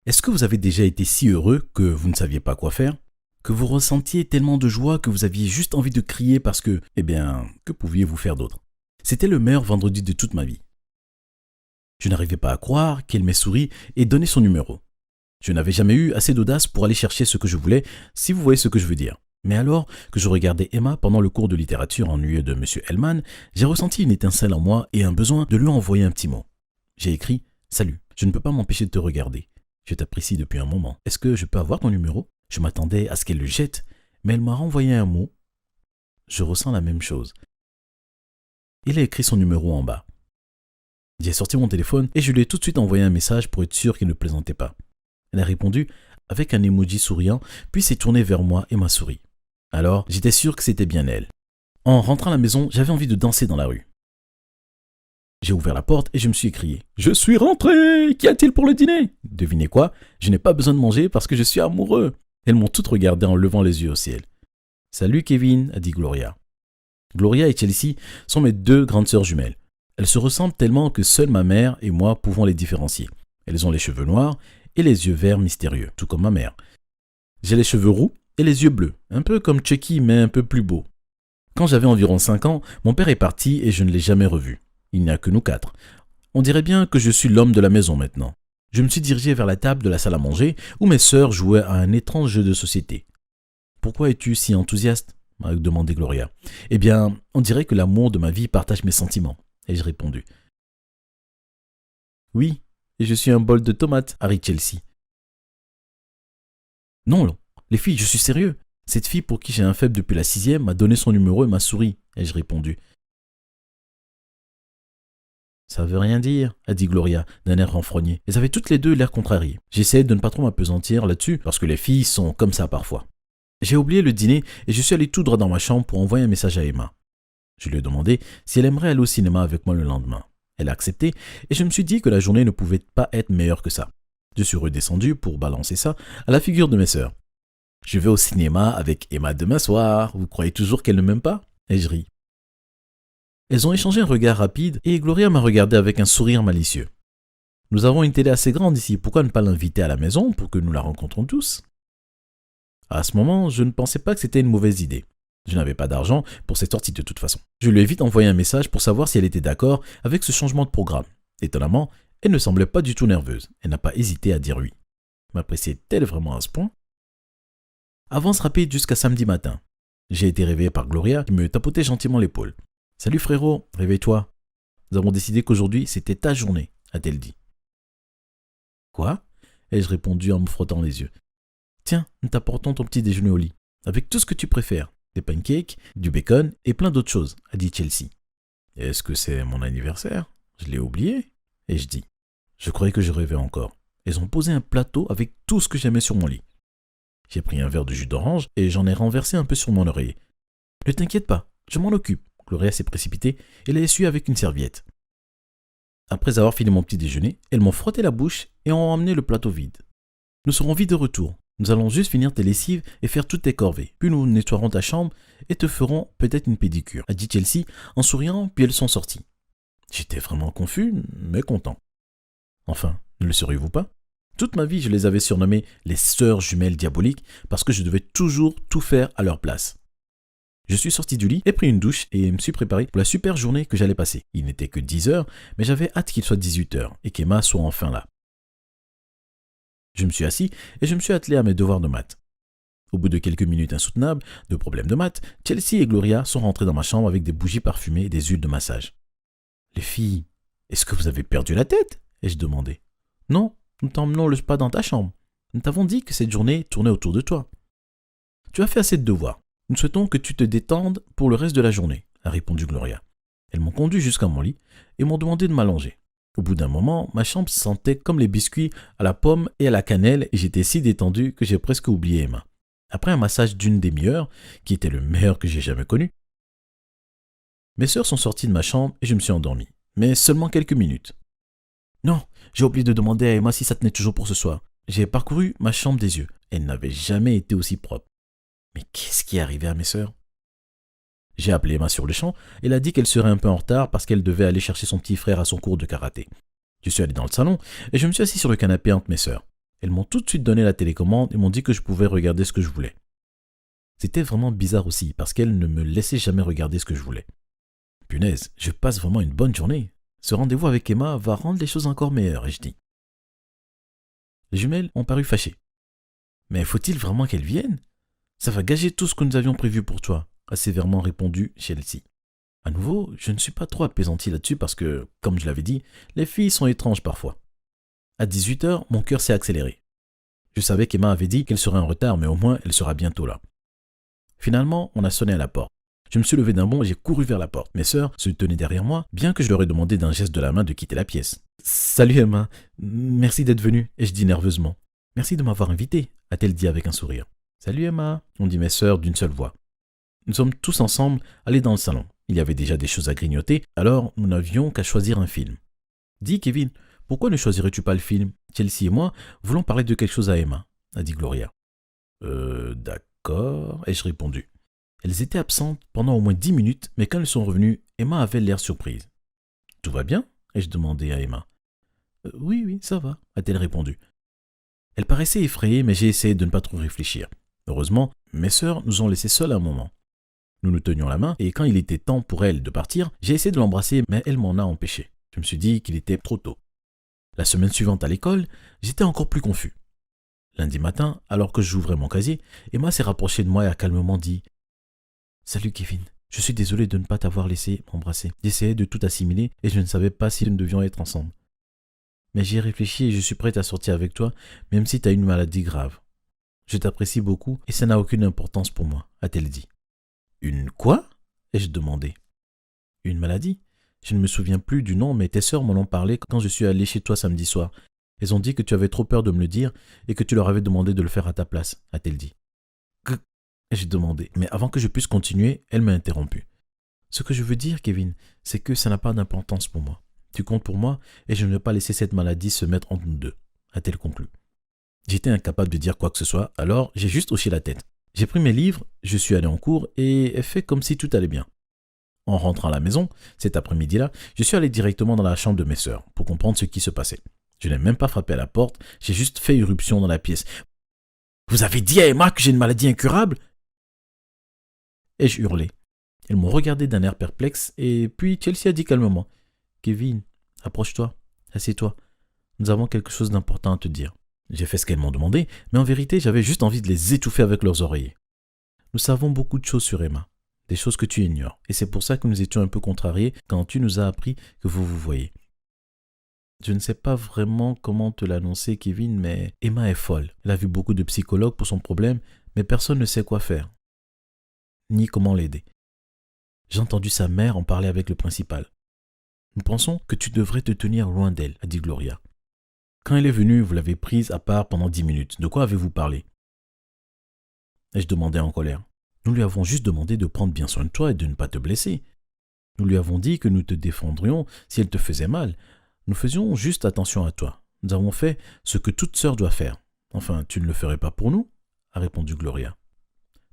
Est-ce que vous avez déjà été si heureux que vous ne saviez pas quoi faire? Que vous ressentiez tellement de joie que vous aviez juste envie de crier parce que, que pouviez-vous faire d'autre? C'était le meilleur vendredi de toute ma vie. Je n'arrivais pas à croire qu'elle m'ait souri et donné son numéro. Je n'avais jamais eu assez d'audace pour aller chercher ce que je voulais, si vous voyez ce que je veux dire. Mais alors que je regardais Emma pendant le cours de littérature ennuyeux de M. Hellman, j'ai ressenti une étincelle en moi et un besoin de lui envoyer un petit mot. J'ai écrit « Salut, je ne peux pas m'empêcher de te regarder. Je t'apprécie depuis un moment. Est-ce que je peux avoir ton numéro ?» Je m'attendais à ce qu'elle le jette, mais elle m'a renvoyé un mot. Je ressens la même chose. Il a écrit son numéro en bas. J'ai sorti mon téléphone et je lui ai tout de suite envoyé un message pour être sûr qu'il ne plaisantait pas. Elle a répondu avec un emoji souriant, puis s'est tournée vers moi et m'a souri. Alors, j'étais sûr que c'était bien elle. En rentrant à la maison, j'avais envie de danser dans la rue. J'ai ouvert la porte et je me suis écrié « Je suis rentré! Qu'y a-t-il pour le dîner ?» Devinez quoi? Je n'ai pas besoin de manger parce que je suis amoureux. Elles m'ont toutes regardé en levant les yeux au ciel. « Salut Kevin » a dit Gloria. Gloria et Chelsea sont mes deux grandes sœurs jumelles. Elles se ressemblent tellement que seule ma mère et moi pouvons les différencier. Elles ont les cheveux noirs et les yeux verts mystérieux, tout comme ma mère. J'ai les cheveux roux et les yeux bleus, un peu comme Chucky mais un peu plus beau. Quand j'avais environ 5 ans, mon père est parti et je ne l'ai jamais revu. Il n'y a que nous 4. On dirait bien que je suis l'homme de la maison maintenant. Je me suis dirigé vers la table de la salle à manger où mes sœurs jouaient à un étrange jeu de société. « Pourquoi es-tu si enthousiaste ?» m'a demandé Gloria. « Eh bien, on dirait que l'amour de ma vie partage mes sentiments. » ai-je répondu. « Oui, et je suis un bol de tomates, » a ri Chelsea. « Non, les filles, je suis sérieux. Cette fille pour qui j'ai un faible depuis la 6e m'a donné son numéro et m'a souri, » ai-je répondu. « Ça veut rien dire, » a dit Gloria d'un air renfrogné. Elles avaient toutes les deux l'air contrariées. J'essayais de ne pas trop m'appesantir là-dessus parce que les filles sont comme ça parfois. J'ai oublié le dîner et je suis allé tout droit dans ma chambre pour envoyer un message à Emma. Je lui ai demandé si elle aimerait aller au cinéma avec moi le lendemain. Elle a accepté et je me suis dit que la journée ne pouvait pas être meilleure que ça. Je suis redescendu pour balancer ça à la figure de mes sœurs. « Je vais au cinéma avec Emma demain soir. Vous croyez toujours qu'elle ne m'aime pas ?» Et je ris. Elles ont échangé un regard rapide et Gloria m'a regardé avec un sourire malicieux. « Nous avons une télé assez grande ici, pourquoi ne pas l'inviter à la maison pour que nous la rencontrons tous ?» À ce moment, je ne pensais pas que c'était une mauvaise idée. Je n'avais pas d'argent pour cette sortie de toute façon. Je lui ai vite envoyé un message pour savoir si elle était d'accord avec ce changement de programme. Étonnamment, elle ne semblait pas du tout nerveuse. Elle n'a pas hésité à dire oui. M'appréciait-elle vraiment à ce point? Avance rapide jusqu'à samedi matin. J'ai été réveillé par Gloria qui me tapotait gentiment l'épaule. « Salut frérot, réveille-toi. Nous avons décidé qu'aujourd'hui c'était ta journée, » a-t-elle dit. « Quoi ?» ai-je répondu en me frottant les yeux. « Tiens, nous t'apportons ton petit déjeuner au lit, avec tout ce que tu préfères, des pancakes, du bacon et plein d'autres choses, » a dit Chelsea. « Est-ce que c'est mon anniversaire? Je l'ai oublié ?» ai-je dit. Je croyais que je rêvais encore. Elles ont posé un plateau avec tout ce que j'aimais sur mon lit. J'ai pris un verre de jus d'orange et j'en ai renversé un peu sur mon oreiller. « Ne t'inquiète pas, je m'en occupe. » Gloria s'est précipitée et l'a essuyé avec une serviette. Après avoir fini mon petit déjeuner, elles m'ont frotté la bouche et ont emmené le plateau vide. Nous serons vite de retour. Nous allons juste finir tes lessives et faire toutes tes corvées. Puis nous nettoierons ta chambre et te ferons peut-être une pédicure, a dit Chelsea en souriant, puis elles sont sorties. J'étais vraiment confus, mais content. Enfin, ne le seriez-vous pas? Toute ma vie, je les avais surnommées les sœurs jumelles diaboliques parce que je devais toujours tout faire à leur place. Je suis sorti du lit, ai pris une douche et me suis préparé pour la super journée que j'allais passer. Il n'était que 10 heures, mais j'avais hâte qu'il soit 18 heures et qu'Emma soit enfin là. Je me suis assis et je me suis attelé à mes devoirs de maths. Au bout de quelques minutes insoutenables de problèmes de maths, Chelsea et Gloria sont rentrées dans ma chambre avec des bougies parfumées et des huiles de massage. « Les filles, est-ce que vous avez perdu la tête ?» ai-je demandé. « Non, nous t'emmenons le spa dans ta chambre. Nous t'avons dit que cette journée tournait autour de toi. Tu as fait assez de devoirs. Nous souhaitons que tu te détendes pour le reste de la journée, » a répondu Gloria. Elles m'ont conduit jusqu'à mon lit et m'ont demandé de m'allonger. Au bout d'un moment, ma chambre sentait comme les biscuits à la pomme et à la cannelle et j'étais si détendu que j'ai presque oublié Emma. Après un massage d'une demi-heure, qui était le meilleur que j'ai jamais connu, mes sœurs sont sorties de ma chambre et je me suis endormi, mais seulement quelques minutes. Non, j'ai oublié de demander à Emma si ça tenait toujours pour ce soir. J'ai parcouru ma chambre des yeux. Elle n'avait jamais été aussi propre. Mais qu'est-ce qui est arrivé à mes sœurs? J'ai appelé Emma sur le champ. Elle a dit qu'elle serait un peu en retard parce qu'elle devait aller chercher son petit frère à son cours de karaté. Je suis allé dans le salon et je me suis assis sur le canapé entre mes sœurs. Elles m'ont tout de suite donné la télécommande et m'ont dit que je pouvais regarder ce que je voulais. C'était vraiment bizarre aussi, parce qu'elles ne me laissaient jamais regarder ce que je voulais. Punaise, je passe vraiment une bonne journée. Ce rendez-vous avec Emma va rendre les choses encore meilleures, ai-je dit. Les jumelles ont paru fâchées. Mais faut-il vraiment qu'elles viennent? Ça va gâcher tout ce que nous avions prévu pour toi, a sévèrement répondu Chelsea. À nouveau, je ne suis pas trop apaisanti là-dessus parce que, comme je l'avais dit, les filles sont étranges parfois. À 18h, mon cœur s'est accéléré. Je savais qu'Emma avait dit qu'elle serait en retard, mais au moins elle sera bientôt là. Finalement, on a sonné à la porte. Je me suis levé d'un bond et j'ai couru vers la porte. Mes sœurs se tenaient derrière moi, bien que je leur ai demandé d'un geste de la main de quitter la pièce. « Salut Emma, merci d'être venue » ai-je dit nerveusement. « Merci de m'avoir invité » a-t-elle dit avec un sourire. « Salut Emma » ont dit mes sœurs d'une seule voix. Nous sommes tous ensemble allés dans le salon. Il y avait déjà des choses à grignoter, alors nous n'avions qu'à choisir un film. « Dis Kevin, pourquoi ne choisirais-tu pas le film? Chelsea et moi voulons parler de quelque chose à Emma » a dit Gloria. D'accord, ai-je répondu. Elles étaient absentes pendant au moins 10 minutes, mais quand elles sont revenues, Emma avait l'air surprise. « Tout va bien ?» ai-je demandé à Emma. Oui, ça va, a-t-elle répondu. Elle paraissait effrayée, mais j'ai essayé de ne pas trop réfléchir. Heureusement, mes sœurs nous ont laissés seuls un moment. Nous nous tenions la main, et quand il était temps pour elle de partir, j'ai essayé de l'embrasser, mais elle m'en a empêché. Je me suis dit qu'il était trop tôt. La semaine suivante à l'école, j'étais encore plus confus. Lundi matin, alors que j'ouvrais mon casier, Emma s'est rapprochée de moi et a calmement dit « Salut Kevin, je suis désolée de ne pas t'avoir laissé m'embrasser. J'essayais de tout assimiler et je ne savais pas si nous devions être ensemble. Mais j'y ai réfléchi et je suis prête à sortir avec toi, même si tu as une maladie grave. Je t'apprécie beaucoup et ça n'a aucune importance pour moi, a-t-elle dit. Une quoi? Ai-je demandé. Une maladie? Je ne me souviens plus du nom, mais tes sœurs m'en ont parlé quand je suis allé chez toi samedi soir. Elles ont dit que tu avais trop peur de me le dire et que tu leur avais demandé de le faire à ta place, a-t-elle dit. J'ai demandé, mais avant que je puisse continuer, elle m'a interrompu. Ce que je veux dire, Kevin, c'est que ça n'a pas d'importance pour moi. Tu comptes pour moi et je ne vais pas laisser cette maladie se mettre entre nous deux, a-t-elle conclu. J'étais incapable de dire quoi que ce soit, alors j'ai juste hoché la tête. J'ai pris mes livres, je suis allé en cours et fait comme si tout allait bien. En rentrant à la maison, cet après-midi-là, je suis allé directement dans la chambre de mes sœurs pour comprendre ce qui se passait. Je n'ai même pas frappé à la porte, j'ai juste fait irruption dans la pièce. « Vous avez dit à Emma que j'ai une maladie incurable ?» ai-je hurlé. Elles m'ont regardé d'un air perplexe et puis Chelsea a dit calmement « Kevin, approche-toi, assieds-toi. Nous avons quelque chose d'important à te dire. » J'ai fait ce qu'elles m'ont demandé, mais en vérité, j'avais juste envie de les étouffer avec leurs oreillers. Nous savons beaucoup de choses sur Emma, des choses que tu ignores, et c'est pour ça que nous étions un peu contrariés quand tu nous as appris que vous vous voyez. Je ne sais pas vraiment comment te l'annoncer, Kevin, mais Emma est folle. Elle a vu beaucoup de psychologues pour son problème, mais personne ne sait quoi faire, ni comment l'aider. J'ai entendu sa mère en parler avec le principal. Nous pensons que tu devrais te tenir loin d'elle, a dit Gloria. Quand elle est venue, vous l'avez prise à part pendant 10 minutes. De quoi avez-vous parlé? Ai-je demandé en colère. Nous lui avons juste demandé de prendre bien soin de toi et de ne pas te blesser. Nous lui avons dit que nous te défendrions si elle te faisait mal. Nous faisions juste attention à toi. Nous avons fait ce que toute sœur doit faire. Enfin, tu ne le ferais pas pour nous? A répondu Gloria.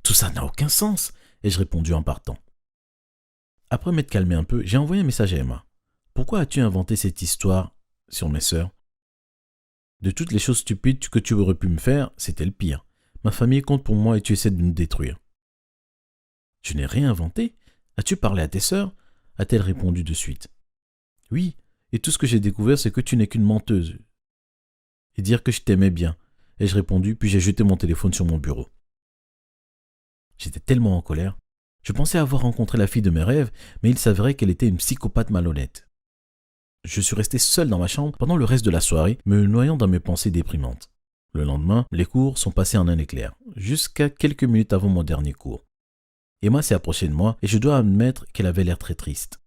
Tout ça n'a aucun sens, ai-je répondu en partant. Après m'être calmé un peu, j'ai envoyé un message à Emma. Pourquoi as-tu inventé cette histoire sur mes sœurs? De toutes les choses stupides que tu aurais pu me faire, c'était le pire. Ma famille compte pour moi et tu essaies de nous détruire. Je n'ai rien inventé. As-tu parlé à tes sœurs? A-t-elle répondu de suite. Oui, et tout ce que j'ai découvert, c'est que tu n'es qu'une menteuse. Et dire que je t'aimais bien. Ai-je répondu, puis j'ai jeté mon téléphone sur mon bureau. J'étais tellement en colère. Je pensais avoir rencontré la fille de mes rêves, mais il s'avérait qu'elle était une psychopathe malhonnête. Je suis resté seul dans ma chambre pendant le reste de la soirée, me noyant dans mes pensées déprimantes. Le lendemain, les cours sont passés en un éclair, jusqu'à quelques minutes avant mon dernier cours. Emma s'est approchée de moi et je dois admettre qu'elle avait l'air très triste.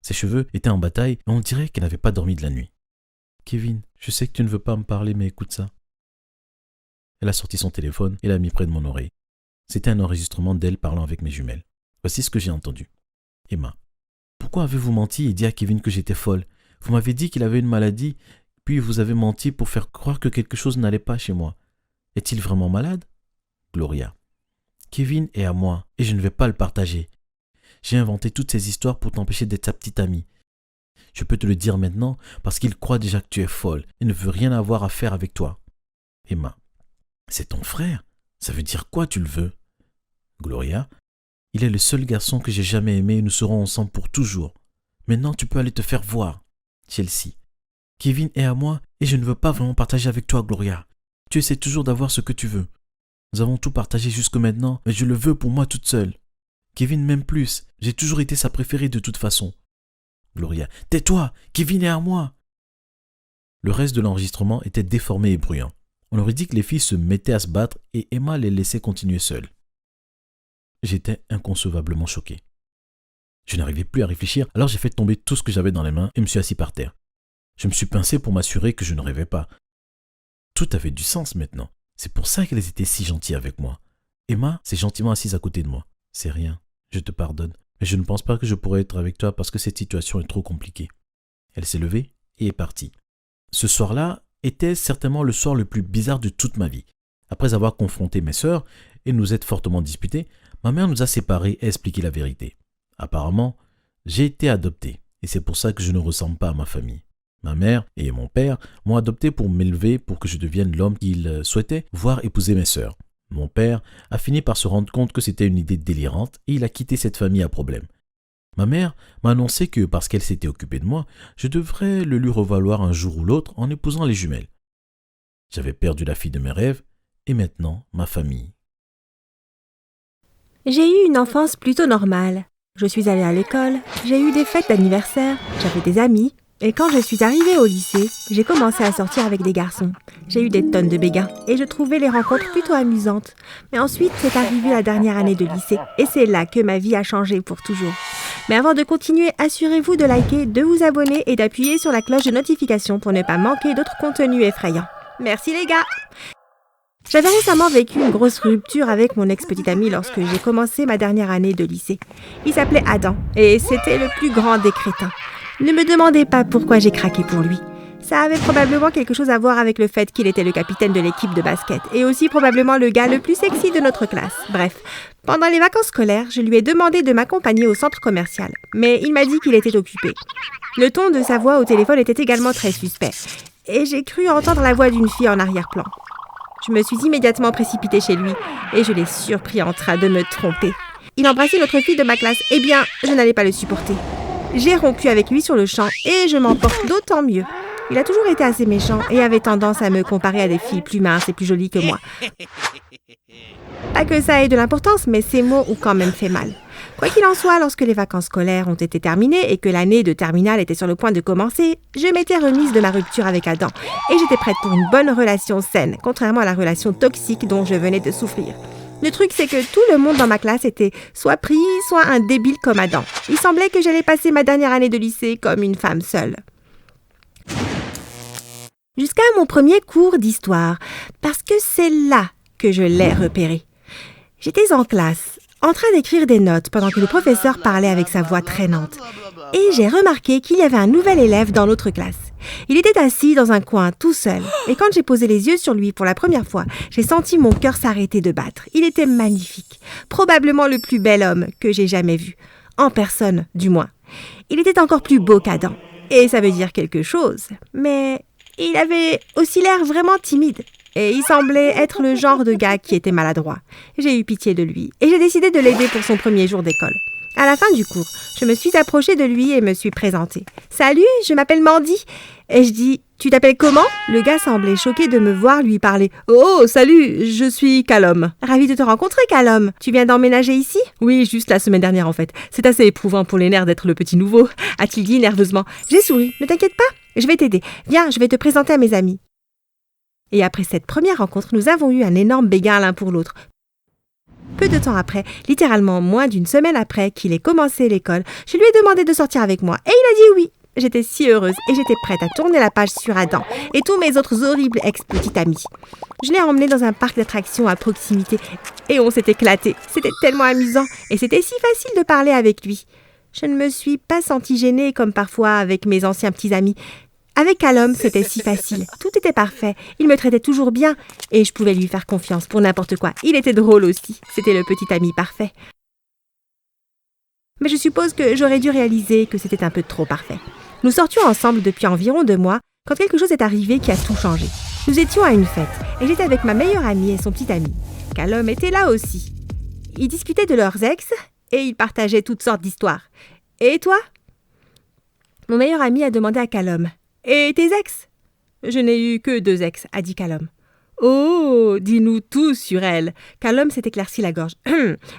Ses cheveux étaient en bataille et on dirait qu'elle n'avait pas dormi de la nuit. « Kevin, je sais que tu ne veux pas me parler, mais écoute ça. » Elle a sorti son téléphone et l'a mis près de mon oreille. C'était un enregistrement d'elle parlant avec mes jumelles. Voici ce que j'ai entendu. Emma. « Pourquoi avez-vous menti et dit à Kevin que j'étais folle? Vous m'avez dit qu'il avait une maladie, puis vous avez menti pour faire croire que quelque chose n'allait pas chez moi. Est-il vraiment malade? » Gloria. Kevin est à moi et je ne vais pas le partager. J'ai inventé toutes ces histoires pour t'empêcher d'être sa petite amie. Je peux te le dire maintenant parce qu'il croit déjà que tu es folle et ne veut rien avoir à faire avec toi. Emma. C'est ton frère? Ça veut dire quoi, tu le veux? Gloria. Il est le seul garçon que j'ai jamais aimé et nous serons ensemble pour toujours. Maintenant, tu peux aller te faire voir. Chelsea. Kevin est à moi et je ne veux pas vraiment partager avec toi, Gloria. Tu essaies toujours d'avoir ce que tu veux. Nous avons tout partagé jusque maintenant, mais je le veux pour moi toute seule. Kevin m'aime plus. J'ai toujours été sa préférée de toute façon. Gloria. Tais-toi, Kevin est à moi. Le reste de l'enregistrement était déformé et bruyant. On aurait dit que les filles se mettaient à se battre et Emma les laissait continuer seules. J'étais inconcevablement choqué. Je n'arrivais plus à réfléchir, alors j'ai fait tomber tout ce que j'avais dans les mains et me suis assis par terre. Je me suis pincé pour m'assurer que je ne rêvais pas. Tout avait du sens maintenant. C'est pour ça qu'elles étaient si gentilles avec moi. Emma s'est gentiment assise à côté de moi. C'est rien, je te pardonne, mais je ne pense pas que je pourrais être avec toi parce que cette situation est trop compliquée. Elle s'est levée et est partie. Ce soir-là était certainement le soir le plus bizarre de toute ma vie. Après avoir confronté mes sœurs et nous être fortement disputés, ma mère nous a séparés et expliqué la vérité. Apparemment, j'ai été adopté et c'est pour ça que je ne ressemble pas à ma famille. Ma mère et mon père m'ont adopté pour m'élever pour que je devienne l'homme qu'ils souhaitaient voir épouser mes sœurs. Mon père a fini par se rendre compte que c'était une idée délirante et il a quitté cette famille à problème. Ma mère m'a annoncé que parce qu'elle s'était occupée de moi, je devrais le lui revaloir un jour ou l'autre en épousant les jumelles. J'avais perdu la fille de mes rêves et maintenant ma famille. J'ai eu une enfance plutôt normale. Je suis allée à l'école, j'ai eu des fêtes d'anniversaire, j'avais des amis. Et quand je suis arrivée au lycée, j'ai commencé à sortir avec des garçons. J'ai eu des tonnes de béguins et je trouvais les rencontres plutôt amusantes. Mais ensuite, c'est arrivé la dernière année de lycée et c'est là que ma vie a changé pour toujours. Mais avant de continuer, assurez-vous de liker, de vous abonner et d'appuyer sur la cloche de notification pour ne pas manquer d'autres contenus effrayants. Merci les gars! J'avais récemment vécu une grosse rupture avec mon ex-petit ami lorsque j'ai commencé ma dernière année de lycée. Il s'appelait Adam et c'était le plus grand des crétins. Ne me demandez pas pourquoi j'ai craqué pour lui. Ça avait probablement quelque chose à voir avec le fait qu'il était le capitaine de l'équipe de basket et aussi probablement le gars le plus sexy de notre classe. Bref, pendant les vacances scolaires, je lui ai demandé de m'accompagner au centre commercial, mais il m'a dit qu'il était occupé. Le ton de sa voix au téléphone était également très suspect et j'ai cru entendre la voix d'une fille en arrière-plan. Je me suis immédiatement précipitée chez lui et je l'ai surpris en train de me tromper. Il embrassait notre fille de ma classe. Eh bien, je n'allais pas le supporter. J'ai rompu avec lui sur le champ et je m'en porte d'autant mieux. Il a toujours été assez méchant et avait tendance à me comparer à des filles plus minces et plus jolies que moi. Pas que ça ait de l'importance, mais ces mots ont quand même fait mal. Quoi qu'il en soit, lorsque les vacances scolaires ont été terminées et que l'année de terminale était sur le point de commencer, je m'étais remise de ma rupture avec Adam et j'étais prête pour une bonne relation saine, contrairement à la relation toxique dont je venais de souffrir. Le truc, c'est que tout le monde dans ma classe était soit pris, soit un débile comme Adam. Il semblait que j'allais passer ma dernière année de lycée comme une femme seule. Jusqu'à mon premier cours d'histoire, parce que c'est là que je l'ai repéré. J'étais en classe, en train d'écrire des notes pendant que le professeur parlait avec sa voix traînante. Et j'ai remarqué qu'il y avait un nouvel élève dans notre classe. Il était assis dans un coin tout seul. Et quand j'ai posé les yeux sur lui pour la première fois, j'ai senti mon cœur s'arrêter de battre. Il était magnifique. Probablement le plus bel homme que j'ai jamais vu. En personne, du moins. Il était encore plus beau qu'Adam. Et ça veut dire quelque chose. Mais il avait aussi l'air vraiment timide. Et il semblait être le genre de gars qui était maladroit. J'ai eu pitié de lui et j'ai décidé de l'aider pour son premier jour d'école. À la fin du cours, je me suis approchée de lui et me suis présentée. « Salut, je m'appelle Mandy. » Et je dis « Tu t'appelles comment ?» Le gars semblait choqué de me voir lui parler. « Oh, salut, je suis Callum. »« Ravi de te rencontrer, Callum. Tu viens d'emménager ici ?»« Oui, juste la semaine dernière en fait. C'est assez éprouvant pour les nerfs d'être le petit nouveau. » a-t-il dit nerveusement. J'ai souri. « Ne t'inquiète pas, je vais t'aider. Viens, je vais te présenter à mes amis. » Et après cette première rencontre, nous avons eu un énorme béguin l'un pour l'autre. Peu de temps après, littéralement moins d'une semaine après qu'il ait commencé l'école, je lui ai demandé de sortir avec moi et il a dit oui. J'étais si heureuse et j'étais prête à tourner la page sur Adam et tous mes autres horribles ex-petits amis. Je l'ai emmené dans un parc d'attractions à proximité et on s'est éclaté. C'était tellement amusant et c'était si facile de parler avec lui. Je ne me suis pas sentie gênée comme parfois avec mes anciens petits amis. Avec Callum, c'était si facile. Tout était parfait. Il me traitait toujours bien et je pouvais lui faire confiance pour n'importe quoi. Il était drôle aussi. C'était le petit ami parfait. Mais je suppose que j'aurais dû réaliser que c'était un peu trop parfait. Nous sortions ensemble depuis environ 2 mois quand quelque chose est arrivé qui a tout changé. Nous étions à une fête et j'étais avec ma meilleure amie et son petit ami. Callum était là aussi. Ils discutaient de leurs ex et ils partageaient toutes sortes d'histoires. Et toi? Mon meilleur ami a demandé à Callum. Et tes ex? Je n'ai eu que 2 ex, a dit Callum. Oh, dis-nous tout sur elles. Callum s'est éclairci la gorge.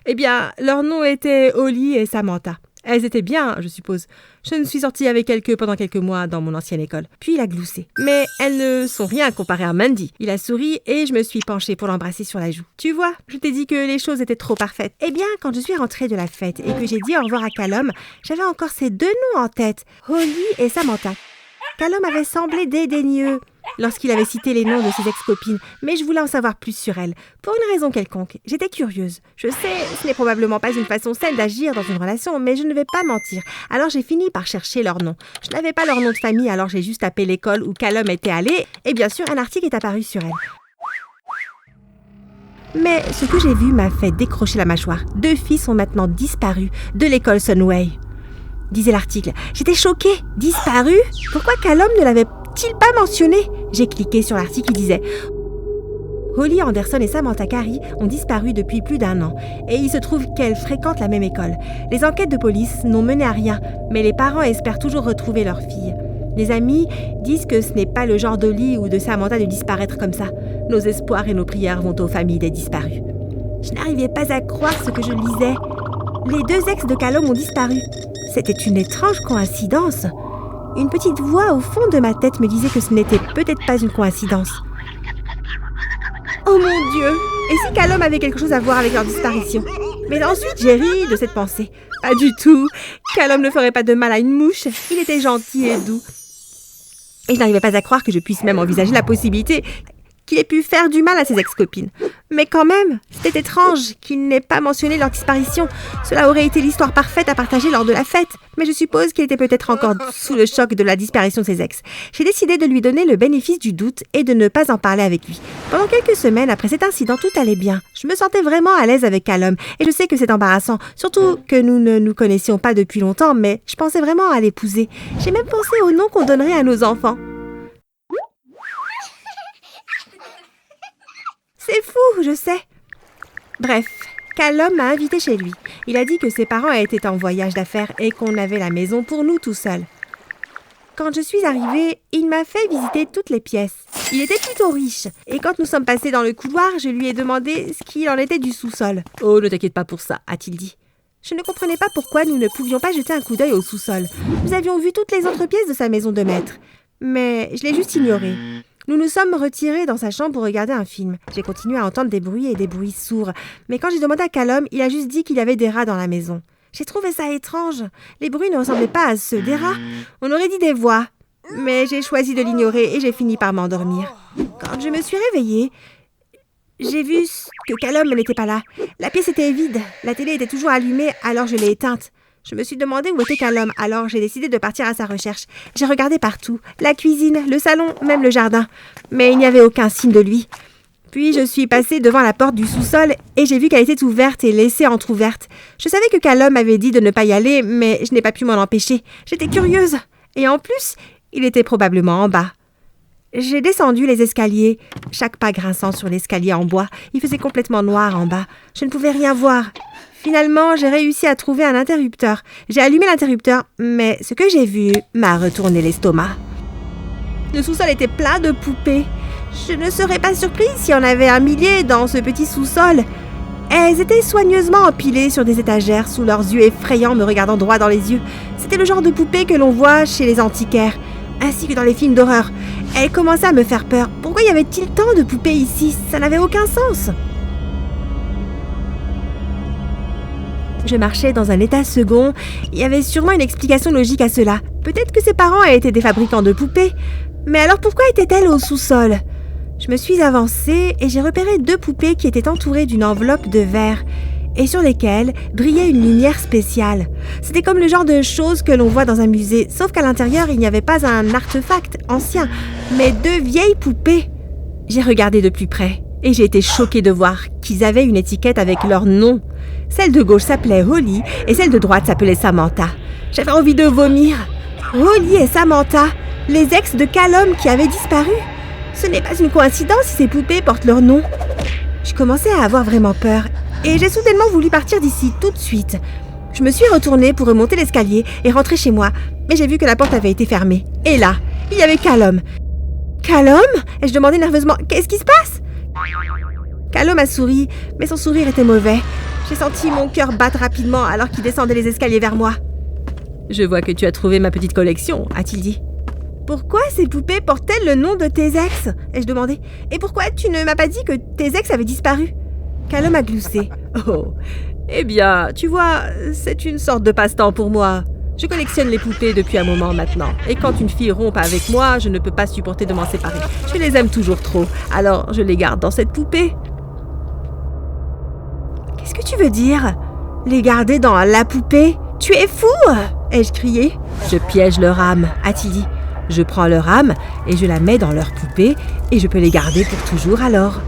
Eh bien, leurs noms étaient Holly et Samantha. Elles étaient bien, je suppose. Je ne suis sortie avec elles que pendant quelques mois dans mon ancienne école. Puis il a gloussé. Mais elles ne sont rien comparées à Mandy. Il a souri et je me suis penchée pour l'embrasser sur la joue. Tu vois, je t'ai dit que les choses étaient trop parfaites. Eh bien, quand je suis rentrée de la fête et que j'ai dit au revoir à Callum, j'avais encore ces 2 noms en tête, Holly et Samantha. Callum avait semblé dédaigneux lorsqu'il avait cité les noms de ses ex-copines, mais je voulais en savoir plus sur elles, pour une raison quelconque. J'étais curieuse. Je sais, ce n'est probablement pas une façon saine d'agir dans une relation, mais je ne vais pas mentir. Alors j'ai fini par chercher leurs noms. Je n'avais pas leur nom de famille, alors j'ai juste tapé l'école où Callum était allé, et bien sûr, un article est apparu sur elles. Mais ce que j'ai vu m'a fait décrocher la mâchoire. 2 filles sont maintenant disparues de l'école Sunway, disait l'article. J'étais choquée. Disparues? Pourquoi Callum ne l'avait-il pas mentionné? J'ai cliqué sur l'article qui disait Holly Anderson et Samantha Carey ont disparu depuis plus d'1 an et il se trouve qu'elles fréquentent la même école. Les enquêtes de police n'ont mené à rien, mais les parents espèrent toujours retrouver leur fille. Les amis disent que ce n'est pas le genre d'Holly ou de Samantha de disparaître comme ça. Nos espoirs et nos prières vont aux familles des disparus. Je n'arrivais pas à croire ce que je lisais. Les 2 ex de Callum ont disparu. C'était une étrange coïncidence. Une petite voix au fond de ma tête me disait que ce n'était peut-être pas une coïncidence. Oh mon Dieu! Et si Callum avait quelque chose à voir avec leur disparition? Mais ensuite, j'ai ri de cette pensée. Pas du tout. Callum ne ferait pas de mal à une mouche. Il était gentil et doux. Et je n'arrivais pas à croire que je puisse même envisager la possibilité qu'il ait pu faire du mal à ses ex-copines. Mais quand même, c'était étrange qu'il n'ait pas mentionné leur disparition. Cela aurait été l'histoire parfaite à partager lors de la fête. Mais je suppose qu'il était peut-être encore sous le choc de la disparition de ses ex. J'ai décidé de lui donner le bénéfice du doute et de ne pas en parler avec lui. Pendant quelques semaines après cet incident, tout allait bien. Je me sentais vraiment à l'aise avec Callum. Et je sais que c'est embarrassant, surtout que nous ne nous connaissions pas depuis longtemps, mais je pensais vraiment à l'épouser. J'ai même pensé au nom qu'on donnerait à nos enfants. C'est fou, je sais. Bref, Callum m'a invité chez lui. Il a dit que ses parents étaient en voyage d'affaires et qu'on avait la maison pour nous tout seuls. Quand je suis arrivée, il m'a fait visiter toutes les pièces. Il était plutôt riche. Et quand nous sommes passés dans le couloir, je lui ai demandé ce qu'il en était du sous-sol. « Oh, ne t'inquiète pas pour ça », a-t-il dit. Je ne comprenais pas pourquoi nous ne pouvions pas jeter un coup d'œil au sous-sol. Nous avions vu toutes les autres pièces de sa maison de maître. Mais je l'ai juste ignoré. Nous nous sommes retirés dans sa chambre pour regarder un film. J'ai continué à entendre des bruits et des bruits sourds. Mais quand j'ai demandé à Callum, il a juste dit qu'il y avait des rats dans la maison. J'ai trouvé ça étrange. Les bruits ne ressemblaient pas à ceux des rats. On aurait dit des voix. Mais j'ai choisi de l'ignorer et j'ai fini par m'endormir. Quand je me suis réveillée, j'ai vu que Callum n'était pas là. La pièce était vide. La télé était toujours allumée, alors je l'ai éteinte. Je me suis demandé où était Callum, alors j'ai décidé de partir à sa recherche. J'ai regardé partout, la cuisine, le salon, même le jardin. Mais il n'y avait aucun signe de lui. Puis je suis passée devant la porte du sous-sol et j'ai vu qu'elle était ouverte et laissée entrouverte. Je savais que Callum avait dit de ne pas y aller, mais je n'ai pas pu m'en empêcher. J'étais curieuse. Et en plus, il était probablement en bas. J'ai descendu les escaliers, chaque pas grinçant sur l'escalier en bois. Il faisait complètement noir en bas. Je ne pouvais rien voir. Finalement, j'ai réussi à trouver un interrupteur. J'ai allumé l'interrupteur, mais ce que j'ai vu m'a retourné l'estomac. Le sous-sol était plein de poupées. Je ne serais pas surprise s'il y en avait 1 millier dans ce petit sous-sol. Elles étaient soigneusement empilées sur des étagères, sous leurs yeux effrayants me regardant droit dans les yeux. C'était le genre de poupées que l'on voit chez les antiquaires, ainsi que dans les films d'horreur. Elles commençaient à me faire peur. Pourquoi y avait-il tant de poupées ici? Ça n'avait aucun sens. Je marchais dans un état second. Il y avait sûrement une explication logique à cela. Peut-être que ses parents étaient des fabricants de poupées. Mais alors pourquoi étaient-elles au sous-sol? Je me suis avancée et j'ai repéré 2 poupées qui étaient entourées d'une enveloppe de verre et sur lesquelles brillait une lumière spéciale. C'était comme le genre de choses que l'on voit dans un musée, sauf qu'à l'intérieur, il n'y avait pas un artefact ancien, mais 2 vieilles poupées. J'ai regardé de plus près et j'ai été choquée de voir qu'ils avaient une étiquette avec leur nom. Celle de gauche s'appelait Holly et celle de droite s'appelait Samantha. J'avais envie de vomir. Holly et Samantha, les ex de Callum qui avaient disparu. Ce n'est pas une coïncidence si ces poupées portent leur nom. Je commençais à avoir vraiment peur et j'ai soudainement voulu partir d'ici tout de suite. Je me suis retournée pour remonter l'escalier et rentrer chez moi, mais j'ai vu que la porte avait été fermée. Et là, il y avait Callum. Callum ? Et je demandais nerveusement « Qu'est-ce qui se passe ?» Callum a souri, mais son sourire était mauvais. J'ai senti mon cœur battre rapidement alors qu'il descendait les escaliers vers moi. « Je vois que tu as trouvé ma petite collection, » a-t-il dit. « Pourquoi ces poupées portent-elles le nom de tes ex ?» ai-je demandé. « Et pourquoi tu ne m'as pas dit que tes ex avaient disparu ?» Callum a gloussé. « Oh, eh bien, tu vois, c'est une sorte de passe-temps pour moi. Je collectionne les poupées depuis un moment maintenant. Et quand une fille rompt avec moi, je ne peux pas supporter de m'en séparer. Je les aime toujours trop, alors je les garde dans cette poupée. » Qu'est-ce que tu veux dire ? Les garder dans la poupée ? Tu es fou ! Ai-je crié. Je piège leur âme, a-t-il dit. Je prends leur âme et je la mets dans leur poupée et je peux les garder pour toujours alors.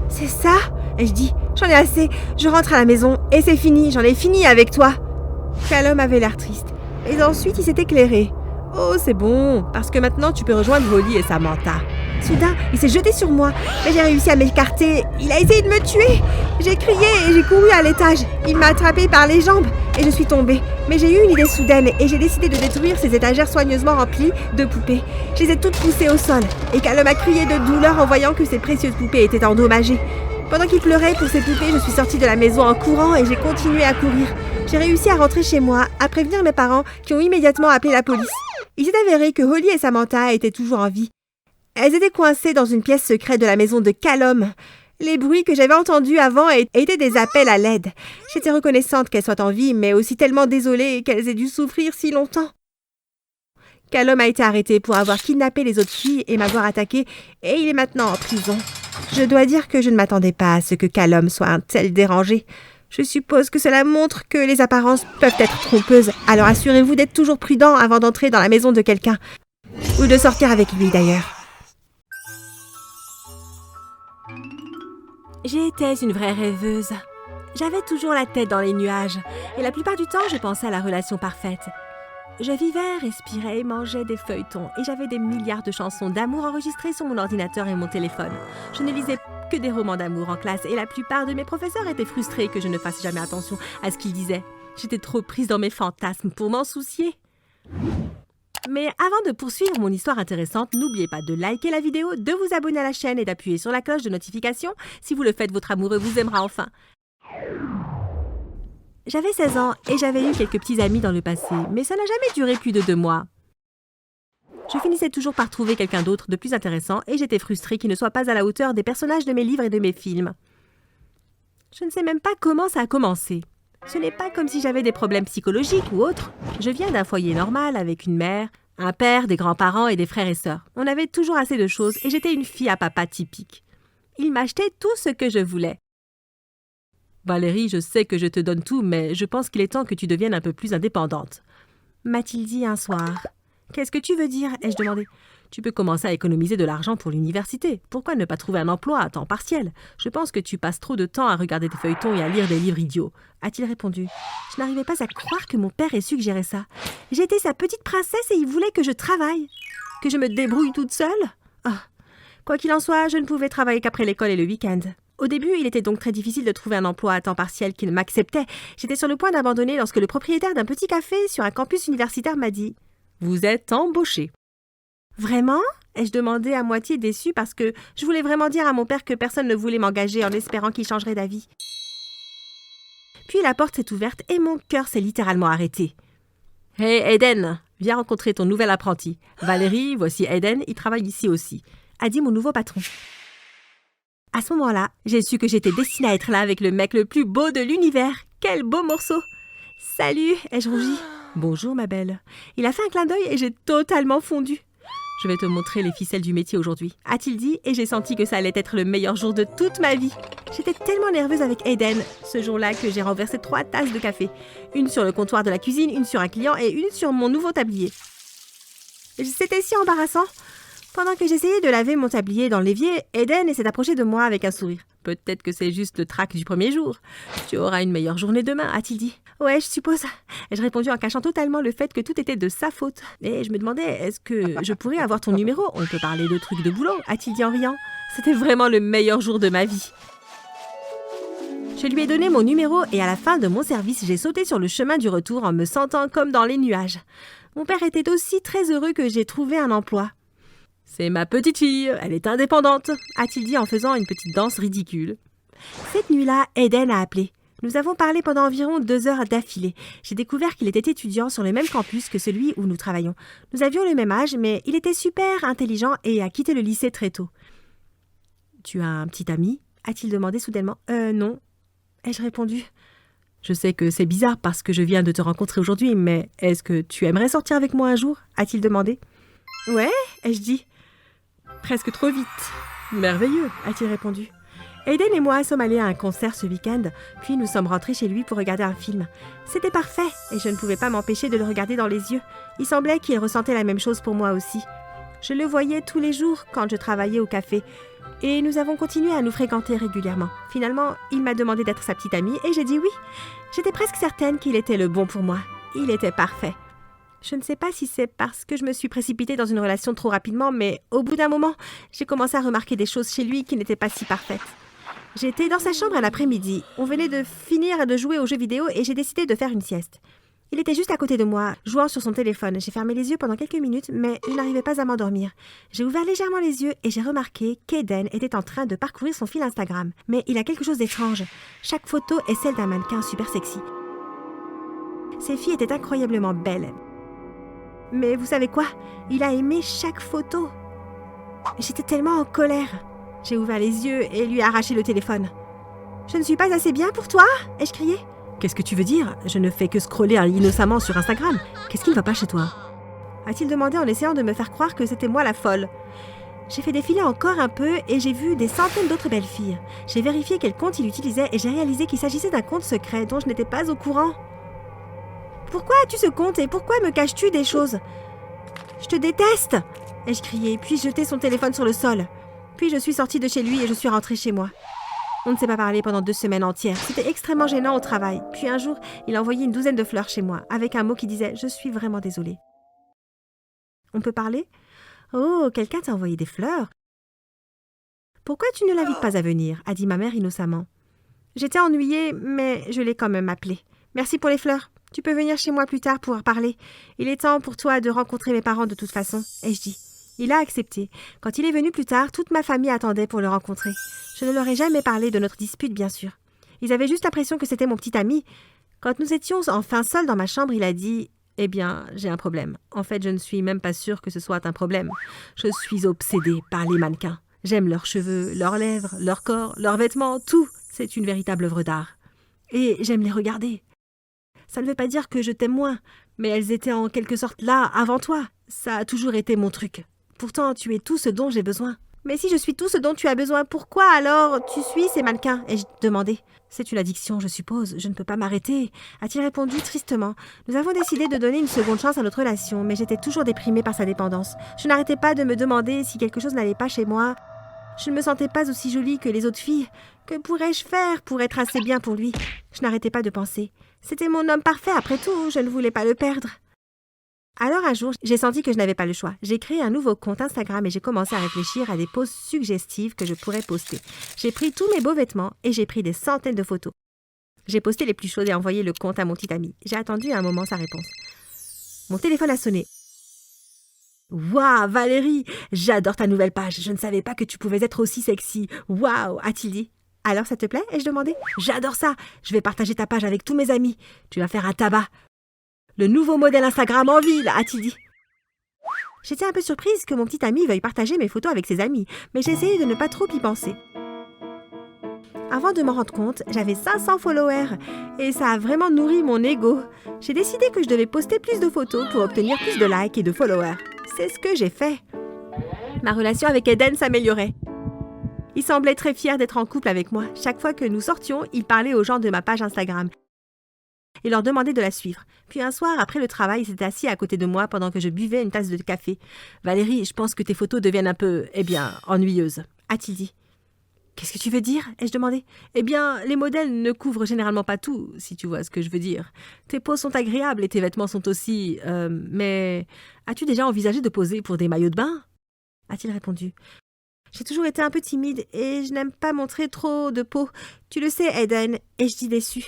C'est ça ? Ai-je dit. J'en ai assez. Je rentre à la maison et c'est fini. J'en ai fini avec toi. Callum avait l'air triste. Et ensuite il s'est éclairé. Oh, c'est bon, parce que maintenant tu peux rejoindre Holly et Samantha. Soudain, il s'est jeté sur moi, mais j'ai réussi à m'écarter. Il a essayé de me tuer. J'ai crié et j'ai couru à l'étage. Il m'a attrapée par les jambes et je suis tombée. Mais j'ai eu une idée soudaine et j'ai décidé de détruire ces étagères soigneusement remplies de poupées. Je les ai toutes poussées au sol et Callum a crié de douleur en voyant que ses précieuses poupées étaient endommagées. Pendant qu'il pleurait pour ses poupées, je suis sortie de la maison en courant et j'ai continué à courir. J'ai réussi à rentrer chez moi, à prévenir mes parents qui ont immédiatement appelé la police. Il s'est avéré que Holly et Samantha étaient toujours en vie. Elles étaient coincées dans une pièce secrète de la maison de Callum. Les bruits que j'avais entendus avant étaient des appels à l'aide. J'étais reconnaissante qu'elles soient en vie, mais aussi tellement désolée qu'elles aient dû souffrir si longtemps. Callum a été arrêté pour avoir kidnappé les autres filles et m'avoir attaqué, et il est maintenant en prison. Je dois dire que je ne m'attendais pas à ce que Callum soit un tel dérangé. Je suppose que cela montre que les apparences peuvent être trompeuses, alors assurez-vous d'être toujours prudent avant d'entrer dans la maison de quelqu'un. Ou de sortir avec lui d'ailleurs. J'étais une vraie rêveuse. J'avais toujours la tête dans les nuages, et la plupart du temps, je pensais à la relation parfaite. Je vivais, respirais et mangeais des feuilletons, et j'avais des milliards de chansons d'amour enregistrées sur mon ordinateur et mon téléphone. Je ne lisais que des romans d'amour en classe, et la plupart de mes professeurs étaient frustrés que je ne fasse jamais attention à ce qu'ils disaient. J'étais trop prise dans mes fantasmes pour m'en soucier. Mais avant de poursuivre mon histoire intéressante, n'oubliez pas de liker la vidéo, de vous abonner à la chaîne et d'appuyer sur la cloche de notification. Si vous le faites, votre amoureux vous aimera enfin. J'avais 16 ans et j'avais eu quelques petits amis dans le passé, mais ça n'a jamais duré plus de 2 mois. Je finissais toujours par trouver quelqu'un d'autre de plus intéressant et j'étais frustrée qu'il ne soit pas à la hauteur des personnages de mes livres et de mes films. Je ne sais même pas comment ça a commencé. Ce n'est pas comme si j'avais des problèmes psychologiques ou autres. Je viens d'un foyer normal avec une mère, un père, des grands-parents et des frères et sœurs. On avait toujours assez de choses et j'étais une fille à papa typique. Il m'achetait tout ce que je voulais. « Valérie, je sais que je te donne tout, mais je pense qu'il est temps que tu deviennes un peu plus indépendante. » m'a-t-il dit un soir. « Qu'est-ce que tu veux dire ?» ai-je demandé. « Tu peux commencer à économiser de l'argent pour l'université. Pourquoi ne pas trouver un emploi à temps partiel ? Je pense que tu passes trop de temps à regarder des feuilletons et à lire des livres idiots. » a-t-il répondu. Je n'arrivais pas à croire que mon père ait suggéré ça. J'étais sa petite princesse et il voulait que je travaille. Que je me débrouille toute seule ? Ah. Quoi qu'il en soit, je ne pouvais travailler qu'après l'école et le week-end. Au début, il était donc très difficile de trouver un emploi à temps partiel qui m'acceptait. J'étais sur le point d'abandonner lorsque le propriétaire d'un petit café sur un campus universitaire m'a dit « Vous êtes embauché. » Vraiment ? ai-je demandé à moitié déçue parce que je voulais vraiment dire à mon père que personne ne voulait m'engager en espérant qu'il changerait d'avis. Puis la porte s'est ouverte et mon cœur s'est littéralement arrêté. « Hey Eden, viens rencontrer ton nouvel apprenti. Valérie, voici Eden, il travaille ici aussi. » a dit mon nouveau patron. À ce moment-là, j'ai su que j'étais destinée à être là avec le mec le plus beau de l'univers. Quel beau morceau! « Salut !» ai-je rougi. « Bonjour ma belle. » Il a fait un clin d'œil et j'ai totalement fondu. « Je vais te montrer les ficelles du métier aujourd'hui, » a-t-il dit, et j'ai senti que ça allait être le meilleur jour de toute ma vie. J'étais tellement nerveuse avec Eden ce jour-là que j'ai renversé 3 tasses de café. Une sur le comptoir de la cuisine, une sur un client et une sur mon nouveau tablier. C'était si embarrassant. Pendant que j'essayais de laver mon tablier dans l'évier, Eden s'est approché de moi avec un sourire. « Peut-être que c'est juste le trac du premier jour. Tu auras une meilleure journée demain, » a-t-il dit. « Ouais, je suppose. Ai-je répondu en cachant totalement le fait que tout était de sa faute. Et je me demandais, est-ce que je pourrais avoir ton numéro? On peut parler de trucs de boulot, a-t-il dit en riant. C'était vraiment le meilleur jour de ma vie. Je lui ai donné mon numéro et à la fin de mon service, j'ai sauté sur le chemin du retour en me sentant comme dans les nuages. Mon père était aussi très heureux que j'ai trouvé un emploi. C'est ma petite fille, elle est indépendante, a-t-il dit en faisant une petite danse ridicule. Cette nuit-là, Eden a appelé. Nous avons parlé pendant environ 2 heures d'affilée. J'ai découvert qu'il était étudiant sur le même campus que celui où nous travaillons. Nous avions le même âge, mais il était super intelligent et a quitté le lycée très tôt. « Tu as un petit ami ?» a-t-il demandé soudainement. « Non. » ai-je répondu. « Je sais que c'est bizarre parce que je viens de te rencontrer aujourd'hui, mais est-ce que tu aimerais sortir avec moi un jour ?» a-t-il demandé. « Ouais, » ai-je dit. « Presque trop vite. »« Merveilleux » a-t-il répondu. Eden et moi sommes allés à un concert ce week-end, puis nous sommes rentrés chez lui pour regarder un film. C'était parfait, et je ne pouvais pas m'empêcher de le regarder dans les yeux. Il semblait qu'il ressentait la même chose pour moi aussi. Je le voyais tous les jours quand je travaillais au café, et nous avons continué à nous fréquenter régulièrement. Finalement, il m'a demandé d'être sa petite amie, et j'ai dit oui. J'étais presque certaine qu'il était le bon pour moi. Il était parfait. Je ne sais pas si c'est parce que je me suis précipitée dans une relation trop rapidement, mais au bout d'un moment, j'ai commencé à remarquer des choses chez lui qui n'étaient pas si parfaites. J'étais dans sa chambre un après-midi. On venait de finir de jouer aux jeux vidéo et j'ai décidé de faire une sieste. Il était juste à côté de moi, jouant sur son téléphone. J'ai fermé les yeux pendant quelques minutes, mais je n'arrivais pas à m'endormir. J'ai ouvert légèrement les yeux et j'ai remarqué qu'Eden était en train de parcourir son fil Instagram. Mais il a quelque chose d'étrange. Chaque photo est celle d'un mannequin super sexy. Ces filles étaient incroyablement belles. Mais vous savez quoi? Il a aimé chaque photo. J'étais tellement en colère. J'ai ouvert les yeux et lui arraché le téléphone. « Je ne suis pas assez bien pour toi ?» ai-je crié. « Qu'est-ce que tu veux dire? Je ne fais que scroller innocemment sur Instagram. Qu'est-ce qui ne va pas chez toi ?» a-t-il demandé en essayant de me faire croire que c'était moi la folle. J'ai fait défiler encore un peu et j'ai vu des centaines d'autres belles filles. J'ai vérifié quel compte il utilisait et j'ai réalisé qu'il s'agissait d'un compte secret dont je n'étais pas au courant. « Pourquoi as-tu ce compte et pourquoi me caches-tu des choses? »« Je te déteste !» ai-je crié, puis jeté son téléphone sur le sol. Puis je suis sortie de chez lui et je suis rentrée chez moi. On ne s'est pas parlé pendant 2 semaines entières. C'était extrêmement gênant au travail. Puis un jour, il a envoyé une 12aine de fleurs chez moi, avec un mot qui disait « Je suis vraiment désolée ». On peut parler? Oh, quelqu'un t'a envoyé des fleurs? Pourquoi tu ne l'invites pas à venir? A dit ma mère innocemment. J'étais ennuyée, mais je l'ai quand même appelé. Merci pour les fleurs. Tu peux venir chez moi plus tard pour parler. Il est temps pour toi de rencontrer mes parents de toute façon, ai-je dit. Il a accepté. Quand il est venu plus tard, toute ma famille attendait pour le rencontrer. Je ne leur ai jamais parlé de notre dispute, bien sûr. Ils avaient juste l'impression que c'était mon petit ami. Quand nous étions enfin seuls dans ma chambre, il a dit « Eh bien, j'ai un problème. En fait, je ne suis même pas sûre que ce soit un problème. Je suis obsédée par les mannequins. J'aime leurs cheveux, leurs lèvres, leur corps, leurs vêtements, tout. C'est une véritable œuvre d'art. Et j'aime les regarder. Ça ne veut pas dire que je t'aime moins, mais elles étaient en quelque sorte là, avant toi. Ça a toujours été mon truc. Pourtant, tu es tout ce dont j'ai besoin. Mais si je suis tout ce dont tu as besoin, pourquoi alors tu suis ces mannequins? Ai-je demandé. C'est une addiction, je suppose. Je ne peux pas m'arrêter, a-t-il répondu tristement. Nous avons décidé de donner une seconde chance à notre relation, mais j'étais toujours déprimée par sa dépendance. Je n'arrêtais pas de me demander si quelque chose n'allait pas chez moi. Je ne me sentais pas aussi jolie que les autres filles. Que pourrais-je faire pour être assez bien pour lui? Je n'arrêtais pas de penser. C'était mon homme parfait, après tout, je ne voulais pas le perdre. Alors un jour, j'ai senti que je n'avais pas le choix. J'ai créé un nouveau compte Instagram et j'ai commencé à réfléchir à des poses suggestives que je pourrais poster. J'ai pris tous mes beaux vêtements et j'ai pris des centaines de photos. J'ai posté les plus chaudes et envoyé le compte à mon petit ami. J'ai attendu un moment sa réponse. Mon téléphone a sonné. « Waouh, Valérie, j'adore ta nouvelle page. Je ne savais pas que tu pouvais être aussi sexy. Waouh !» a-t-il dit. « Alors ça te plaît ?» ai-je demandé. « J'adore ça. Je vais partager ta page avec tous mes amis. Tu vas faire un tabac. Le nouveau modèle Instagram en ville !» a-t-il dit. J'étais un peu surprise que mon petit ami veuille partager mes photos avec ses amis, mais j'ai essayé de ne pas trop y penser. Avant de m'en rendre compte, j'avais 500 followers et ça a vraiment nourri mon ego. J'ai décidé que je devais poster plus de photos pour obtenir plus de likes et de followers. C'est ce que j'ai fait. Ma relation avec Eden s'améliorait. Il semblait très fier d'être en couple avec moi. Chaque fois que nous sortions, il parlait aux gens de ma page Instagram et leur demandait de la suivre. Puis un soir, après le travail, il s'était assis à côté de moi pendant que je buvais une tasse de café. « Valérie, je pense que tes photos deviennent un peu, ennuyeuses, » a-t-il dit. Qu'est-ce que tu veux dire? Ai-je demandé. Eh bien, les modèles ne couvrent généralement pas tout, si tu vois ce que je veux dire. Tes poses sont agréables et tes vêtements sont aussi... mais as-tu déjà envisagé de poser pour des maillots de bain? A-t-il répondu. J'ai toujours été un peu timide et je n'aime pas montrer trop de peau. Tu le sais, Aiden, ai-je dit déçu.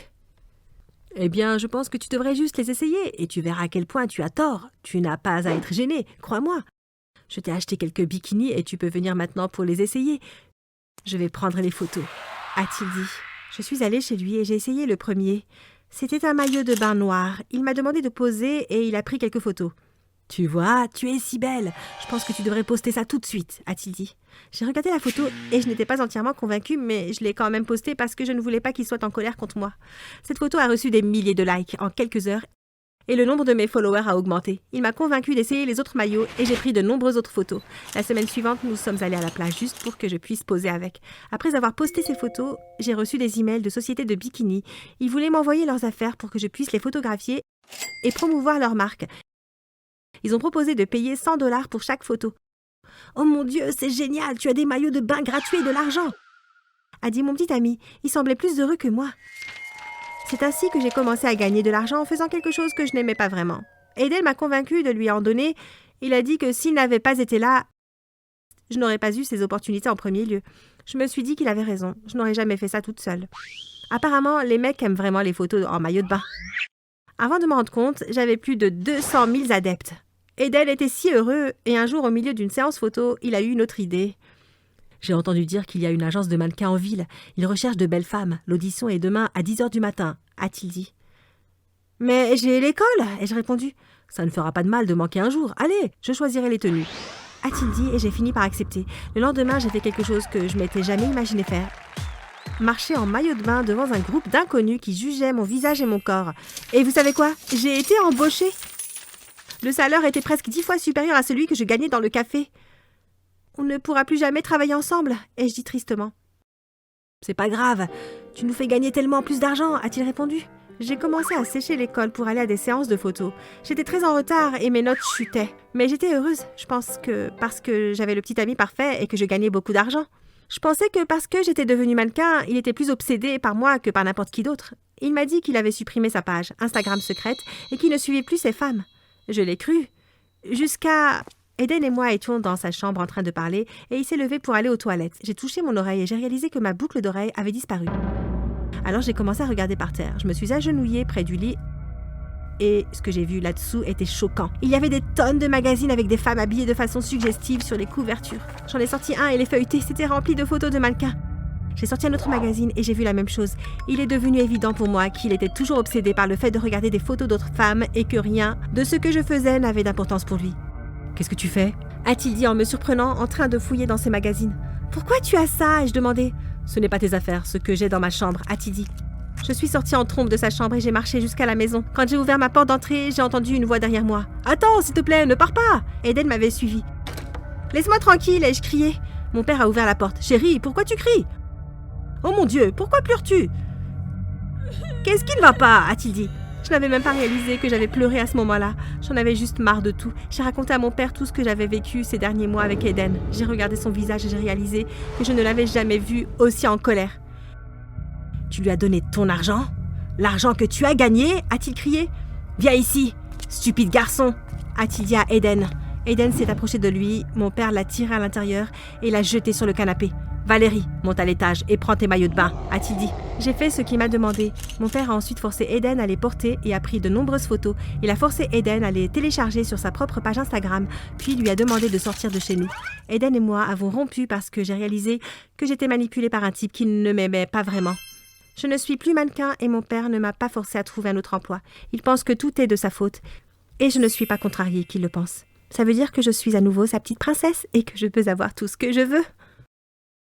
Eh bien, je pense que tu devrais juste les essayer et tu verras à quel point tu as tort. Tu n'as pas à être gêné, crois-moi. Je t'ai acheté quelques bikinis et tu peux venir maintenant pour les essayer. Je vais prendre les photos, a-t-il dit. Je suis allée chez lui et j'ai essayé le premier. C'était un maillot de bain noir. Il m'a demandé de poser et il a pris quelques photos. Tu vois, tu es si belle. Je pense que tu devrais poster ça tout de suite, a-t-il dit. J'ai regardé la photo et je n'étais pas entièrement convaincue, mais je l'ai quand même postée parce que je ne voulais pas qu'il soit en colère contre moi. Cette photo a reçu des milliers de likes en quelques heures et le nombre de mes followers a augmenté. Il m'a convaincue d'essayer les autres maillots et j'ai pris de nombreuses autres photos. La semaine suivante, nous sommes allés à la plage juste pour que je puisse poser avec. Après avoir posté ces photos, j'ai reçu des emails de sociétés de bikini. Ils voulaient m'envoyer leurs affaires pour que je puisse les photographier et promouvoir leur marque. Ils ont proposé de payer 100 $ pour chaque photo. « Oh mon Dieu, c'est génial, tu as des maillots de bain gratuits et de l'argent !» a dit mon petit ami. Il semblait plus heureux que moi. C'est ainsi que j'ai commencé à gagner de l'argent en faisant quelque chose que je n'aimais pas vraiment. Aiden m'a convaincue de lui en donner. Il a dit que s'il n'avait pas été là, je n'aurais pas eu ces opportunités en premier lieu. Je me suis dit qu'il avait raison. Je n'aurais jamais fait ça toute seule. Apparemment, les mecs aiment vraiment les photos en maillot de bain. Avant de me rendre compte, j'avais plus de 200 000 adeptes. Aiden était si heureux et un jour, au milieu d'une séance photo, il a eu une autre idée. J'ai entendu dire qu'il y a une agence de mannequins en ville. Ils recherchent de belles femmes. L'audition est demain à 10h du matin, a-t-il dit. Mais j'ai l'école, ai-je répondu. Ça ne fera pas de mal de manquer un jour. Allez, je choisirai les tenues, a-t-il dit et j'ai fini par accepter. Le lendemain, j'ai fait quelque chose que je m'étais jamais imaginé faire. Marcher en maillot de bain devant un groupe d'inconnus qui jugeaient mon visage et mon corps. Et vous savez quoi? J'ai été embauchée. Le salaire était presque 10 fois supérieur à celui que je gagnais dans le café. On ne pourra plus jamais travailler ensemble, ai-je dit tristement. C'est pas grave, tu nous fais gagner tellement plus d'argent, a-t-il répondu. J'ai commencé à sécher l'école pour aller à des séances de photos. J'étais très en retard et mes notes chutaient. Mais j'étais heureuse, je pense que parce que j'avais le petit ami parfait et que je gagnais beaucoup d'argent. Je pensais que parce que j'étais devenue mannequin, il était plus obsédé par moi que par n'importe qui d'autre. Il m'a dit qu'il avait supprimé sa page Instagram secrète et qu'il ne suivait plus ses femmes. Je l'ai cru. Jusqu'à... Aiden et moi étions dans sa chambre en train de parler et il s'est levé pour aller aux toilettes. J'ai touché mon oreille et j'ai réalisé que ma boucle d'oreille avait disparu. Alors j'ai commencé à regarder par terre. Je me suis agenouillée près du lit et ce que j'ai vu là-dessous était choquant. Il y avait des tonnes de magazines avec des femmes habillées de façon suggestive sur les couvertures. J'en ai sorti un et les feuilletés, c'était rempli de photos de mannequins. J'ai sorti un autre magazine et j'ai vu la même chose. Il est devenu évident pour moi qu'il était toujours obsédé par le fait de regarder des photos d'autres femmes et que rien de ce que je faisais n'avait d'importance pour lui. « Qu'est-ce que tu fais ?» a-t-il dit en me surprenant en train de fouiller dans ses magazines. « Pourquoi tu as ça ?» ai-je demandé. « Ce n'est pas tes affaires, ce que j'ai dans ma chambre, » a-t-il dit. Je suis sortie en trompe de sa chambre et j'ai marché jusqu'à la maison. Quand j'ai ouvert ma porte d'entrée, j'ai entendu une voix derrière moi. « Attends, s'il te plaît, ne pars pas !» Aiden m'avait suivi. « Laisse-moi tranquille !» ai-je crié. Mon père a ouvert la porte. « Chérie, pourquoi tu cries ?»« Oh mon Dieu, pourquoi pleures-tu ?»« Qu'est-ce qui ne va pas ?» a-t-il dit. Je n'avais même pas réalisé que j'avais pleuré à ce moment-là. J'en avais juste marre de tout. J'ai raconté à mon père tout ce que j'avais vécu ces derniers mois avec Aiden. J'ai regardé son visage et j'ai réalisé que je ne l'avais jamais vu aussi en colère. « Tu lui as donné ton argent ? L'argent que tu as gagné ?» a-t-il crié. « Viens ici, stupide garçon !» a-t-il dit à Aiden. Aiden s'est approché de lui, mon père l'a tiré à l'intérieur et l'a jeté sur le canapé. « Valérie, monte à l'étage et prends tes maillots de bain » a-t-il dit. J'ai fait ce qu'il m'a demandé. Mon père a ensuite forcé Aiden à les porter et a pris de nombreuses photos. Il a forcé Aiden à les télécharger sur sa propre page Instagram, puis lui a demandé de sortir de chez nous. Aiden et moi avons rompu parce que j'ai réalisé que j'étais manipulée par un type qui ne m'aimait pas vraiment. Je ne suis plus mannequin et mon père ne m'a pas forcé à trouver un autre emploi. Il pense que tout est de sa faute. Et je ne suis pas contrariée qu'il le pense. Ça veut dire que je suis à nouveau sa petite princesse et que je peux avoir tout ce que je veux.